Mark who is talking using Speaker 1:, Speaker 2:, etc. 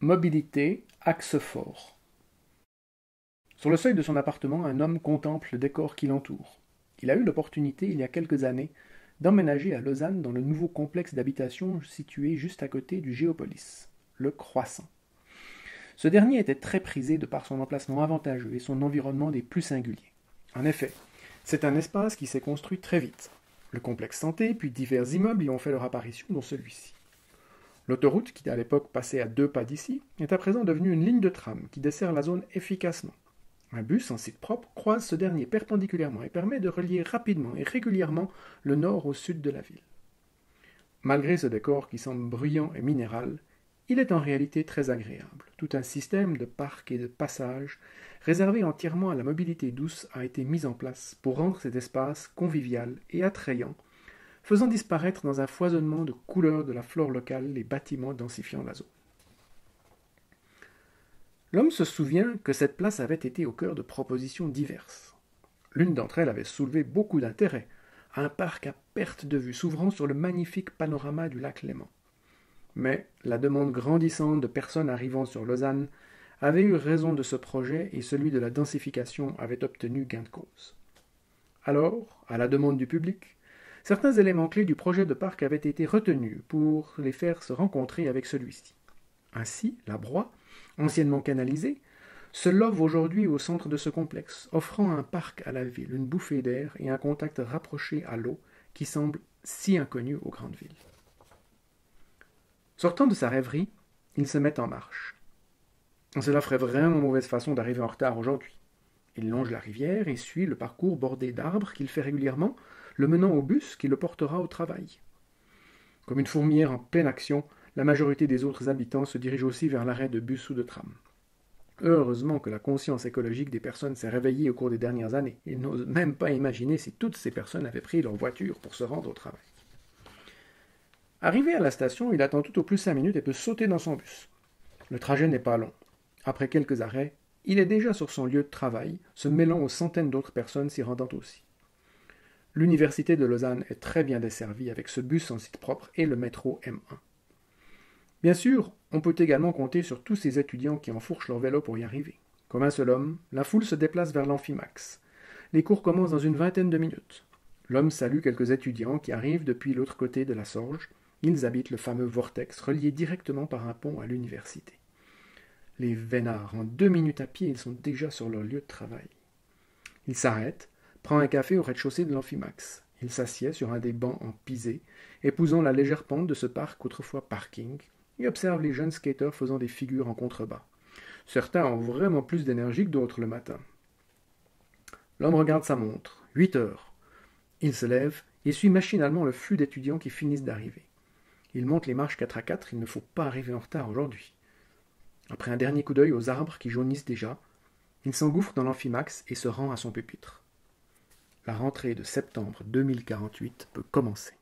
Speaker 1: Mobilité, axe fort. Sur le seuil de son appartement, un homme contemple le décor qui l'entoure. Il a eu l'opportunité, il y a quelques années, d'emménager à Lausanne dans le nouveau complexe d'habitation situé juste à côté du Géopolis, le Croissant. Ce dernier était très prisé de par son emplacement avantageux et son environnement des plus singuliers. En effet, c'est un espace qui s'est construit très vite. Le complexe santé, puis divers immeubles y ont fait leur apparition, dont celui-ci. L'autoroute, qui à l'époque passait à 2 pas d'ici, est à présent devenue une ligne de tram qui dessert la zone efficacement. Un bus en site propre croise ce dernier perpendiculairement et permet de relier rapidement et régulièrement le nord au sud de la ville. Malgré ce décor qui semble bruyant et minéral, il est en réalité très agréable. Tout un système de parcs et de passages réservé entièrement à la mobilité douce a été mis en place pour rendre cet espace convivial et attrayant, faisant disparaître dans un foisonnement de couleurs de la flore locale les bâtiments densifiant la zone. L'homme se souvient que cette place avait été au cœur de propositions diverses. L'une d'entre elles avait soulevé beaucoup d'intérêt, un parc à perte de vue s'ouvrant sur le magnifique panorama du lac Léman. Mais la demande grandissante de personnes arrivant sur Lausanne avait eu raison de ce projet et celui de la densification avait obtenu gain de cause. Alors, à la demande du public, certains éléments clés du projet de parc avaient été retenus pour les faire se rencontrer avec celui-ci. Ainsi, la Broye, anciennement canalisée, se love aujourd'hui au centre de ce complexe, offrant un parc à la ville, une bouffée d'air et un contact rapproché à l'eau qui semble si inconnu aux grandes villes. Sortant de sa rêverie, il se met en marche. Cela ferait vraiment mauvaise façon d'arriver en retard aujourd'hui. Il longe la rivière et suit le parcours bordé d'arbres qu'il fait régulièrement, le menant au bus qui le portera au travail. Comme une fourmilière en pleine action, la majorité des autres habitants se dirigent aussi vers l'arrêt de bus ou de tram. Heureusement que la conscience écologique des personnes s'est réveillée au cours des dernières années. Ils n'osent même pas imaginer si toutes ces personnes avaient pris leur voiture pour se rendre au travail. Arrivé à la station, il attend tout au plus 5 minutes et peut sauter dans son bus. Le trajet n'est pas long. Après quelques arrêts, il est déjà sur son lieu de travail, se mêlant aux centaines d'autres personnes s'y rendant aussi. L'université de Lausanne est très bien desservie avec ce bus en site propre et le métro M1. Bien sûr, on peut également compter sur tous ces étudiants qui enfourchent leur vélo pour y arriver. Comme un seul homme, la foule se déplace vers l'Amphimax. Les cours commencent dans une vingtaine de minutes. L'homme salue quelques étudiants qui arrivent depuis l'autre côté de la Sorge. Ils habitent le fameux vortex relié directement par un pont à l'université. Les vénards, en 2 minutes à pied, ils sont déjà sur leur lieu de travail. Il s'arrête, prend un café au rez-de-chaussée de l'Amphimax. Il s'assied sur un des bancs en pisé, épousant la légère pente de ce parc autrefois parking, et observe les jeunes skateurs faisant des figures en contrebas. Certains ont vraiment plus d'énergie que d'autres le matin. L'homme regarde sa montre. 8 heures. Il se lève et suit machinalement le flux d'étudiants qui finissent d'arriver. Il monte les marches 4 à 4, il ne faut pas arriver en retard aujourd'hui. Après un dernier coup d'œil aux arbres qui jaunissent déjà, il s'engouffre dans l'Amphimax et se rend à son pupitre. La rentrée de septembre 2048 peut commencer.